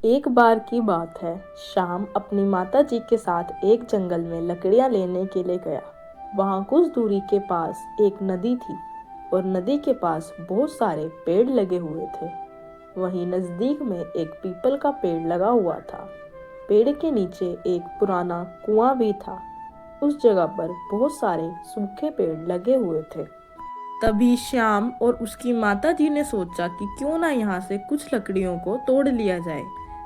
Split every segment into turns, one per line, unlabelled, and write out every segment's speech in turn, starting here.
एक बार की बात है। श्याम अपनी माता जी के साथ एक जंगल में लकड़ियां लेने के लिए गया। वहां कुछ दूरी के पास एक नदी थी और नदी के पास बहुत सारे पेड़ लगे हुए थे। वहीं नजदीक में एक पीपल का पेड़ लगा हुआ था। पेड़ के नीचे एक पुराना कुआं भी था। उस जगह पर बहुत सारे सूखे पेड़ लगे हुए थे। तभी श्याम और उसकी माता जी ने सोचा कि क्यों ना यहाँ से कुछ लकड़ियों को तोड़ लिया जाए।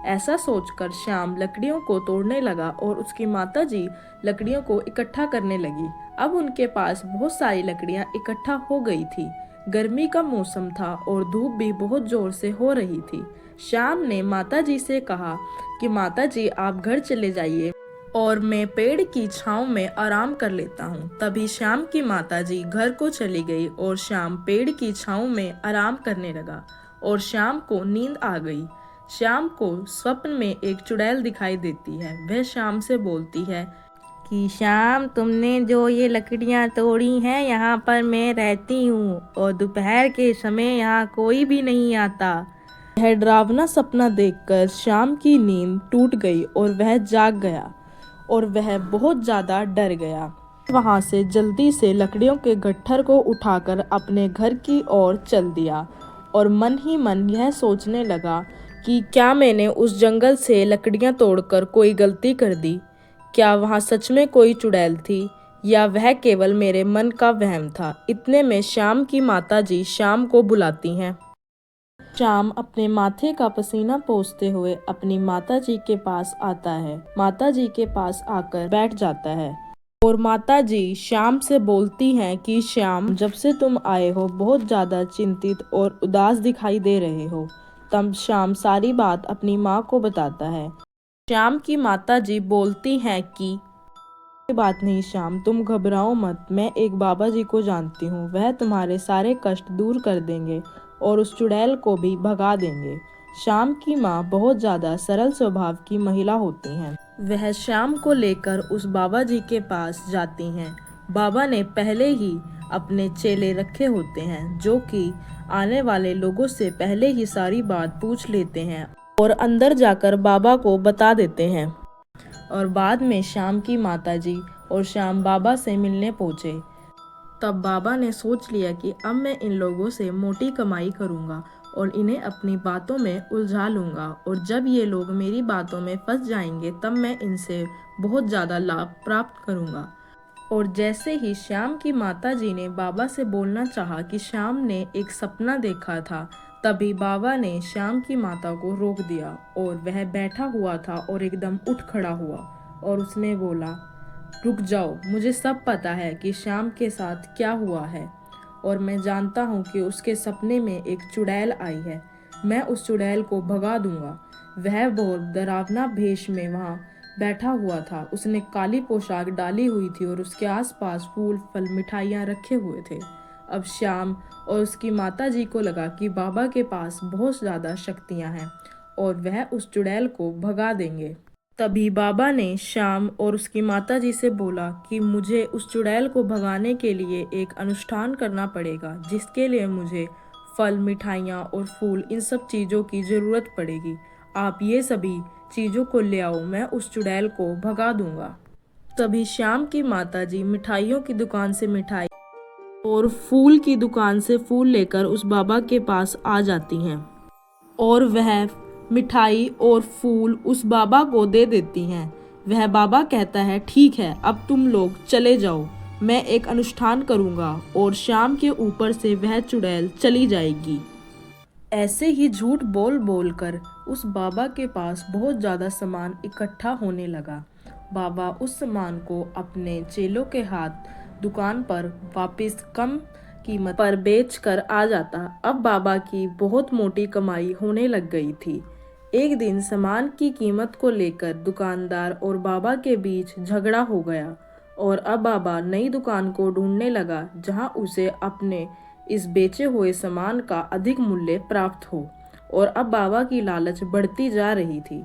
ऐसा सोचकर श्याम लकड़ियों को तोड़ने लगा और उसकी माता जी लकड़ियों को इकट्ठा करने लगी। अब उनके पास बहुत सारी लकड़ियां इकट्ठा हो गई थी। गर्मी का मौसम था और धूप भी बहुत जोर से हो रही थी। श्याम ने माता जी से कहा कि माता जी आप घर चले जाइए और मैं पेड़ की छांव में आराम कर लेता हूँ। तभी श्याम की माताजी घर को चली गई और श्याम पेड़ की छांव में आराम करने लगा और श्याम को नींद आ गई। श्याम को स्वप्न में एक चुड़ैल दिखाई देती है। वह श्याम से बोलती है कि श्याम तुमने जो ये लकड़ियाँ तोड़ी हैं यहाँ पर मैं रहती हूँ और दोपहर के समय यहाँ कोई भी नहीं आता। यह डरावना सपना देखकर श्याम की नींद टूट गई और वह जाग गया और वह बहुत ज़्यादा डर गया। वहाँ से जल्दी से लकड़ियों के गट्ठर को उठाकर अपने घर की ओर चल दिया और मन ही मन यह सोचने लगा कि क्या मैंने उस जंगल से लकड़ियाँ तोड़कर कोई गलती कर दी? क्या वहाँ सच में कोई चुड़ैल थी या वह केवल मेरे मन का वहम था? इतने में श्याम की माताजी श्याम को बुलाती हैं। श्याम अपने माथे का पसीना पोंछते हुए अपनी माताजी के पास आता है। माताजी के पास आकर बैठ जाता है और माताजी श्याम से बोलती हैं कि श्याम जब से तुम आए हो बहुत ज़्यादा चिंतित और उदास दिखाई दे रहे हो। तब श्याम सारी बात अपनी माँ को बताता है। श्याम की माताजी बोलती हैं कि कोई बात नहीं श्याम, तुम घबराओ मत। मैं एक बाबा जी को जानती हूँ, वह तुम्हारे सारे कष्ट दूर कर देंगे और उस चुड़ैल को भी भगा देंगे। श्याम की माँ बहुत ज़्यादा सरल स्वभाव की महिला होती हैं। वह श्याम को लेकर उस बाबा जी के पास जाती हैं। बाबा ने पहले ही अपने चेले रखे होते हैं जो कि आने वाले लोगों से पहले ही सारी बात पूछ लेते हैं और अंदर जाकर बाबा को बता देते हैं। और बाद में श्याम की माताजी और श्याम बाबा से मिलने पहुँचे। तब बाबा ने सोच लिया कि अब मैं इन लोगों से मोटी कमाई करूंगा और इन्हें अपनी बातों में उलझा लूंगा और जब ये लोग मेरी बातों में फंस जाएंगे तब मैं इनसे बहुत ज़्यादा लाभ प्राप्त करूंगा। और जैसे ही श्याम की माताजी ने बाबा से बोलना चाहा कि श्याम ने एक सपना देखा था, तभी बाबा ने श्याम की माता को रोक दिया और वह बैठा हुआ था और एकदम उठ खड़ा हुआ और उसने बोला, रुक जाओ, मुझे सब पता है कि श्याम के साथ क्या हुआ है और मैं जानता हूँ कि उसके सपने में एक चुड़ैल आई है। मैं उस चुड़ैल को भगा दूंगा। वह बहुत डरावना भेष में वहाँ बैठा हुआ था। उसने काली पोशाक डाली हुई थी और उसके आसपास फूल फल मिठाइयाँ रखे हुए थे। अब श्याम और उसकी माताजी को लगा कि बाबा के पास बहुत ज़्यादा शक्तियाँ हैं और वह उस चुड़ैल को भगा देंगे। तभी बाबा ने श्याम और उसकी माताजी से बोला कि मुझे उस चुड़ैल को भगाने के लिए एक अनुष्ठान करना पड़ेगा, जिसके लिए मुझे फल, मिठाइयाँ और फूल इन सब चीज़ों की ज़रूरत पड़ेगी। आप ये सभी चीज़ों को ले आओ, मैं उस चुड़ैल को भगा दूंगा। तभी श्याम की माताजी मिठाइयों की दुकान से मिठाई और फूल की दुकान से फूल लेकर उस बाबा के पास आ जाती हैं और वह मिठाई और फूल उस बाबा को दे देती हैं। वह बाबा कहता है, ठीक है, अब तुम लोग चले जाओ, मैं एक अनुष्ठान करूंगा और श्याम के ऊपर से वह चुड़ैल चली जाएगी। ऐसे ही झूठ बोल बोल कर उस बाबा के पास बहुत ज़्यादा सामान इकट्ठा होने लगा। बाबा उस सामान को अपने चेलों के हाथ दुकान पर वापस कम कीमत पर बेच कर आ जाता। अब बाबा की बहुत मोटी कमाई होने लग गई थी। एक दिन सामान की कीमत को लेकर दुकानदार और बाबा के बीच झगड़ा हो गया और अब बाबा नई दुकान को ढूंढने लगा जहां उसे अपने इस बेचे हुए सामान का अधिक मूल्य प्राप्त हो। और अब बाबा की लालच बढ़ती जा रही थी।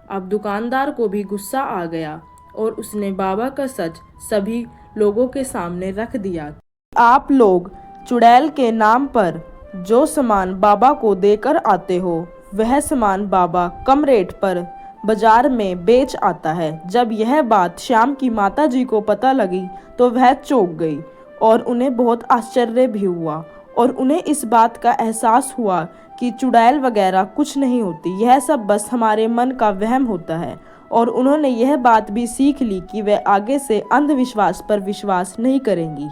अब दुकानदार को भी गुस्सा आ गया और उसने बाबा का सच सभी लोगों के सामने रख दिया। आप लोग चुड़ैल के नाम पर जो सामान बाबा को देकर आते हो वह सामान बाबा कम रेट पर बाजार में बेच आता है। जब यह बात श्याम की माता जी को पता लगी तो वह चौंक गई और उन्हें बहुत आश्चर्य भी हुआ और उन्हें इस बात का एहसास हुआ कि चुड़ैल वगैरह कुछ नहीं होती, यह सब बस हमारे मन का वहम होता है। और उन्होंने यह बात भी सीख ली कि वे आगे से अंधविश्वास पर विश्वास नहीं करेंगी।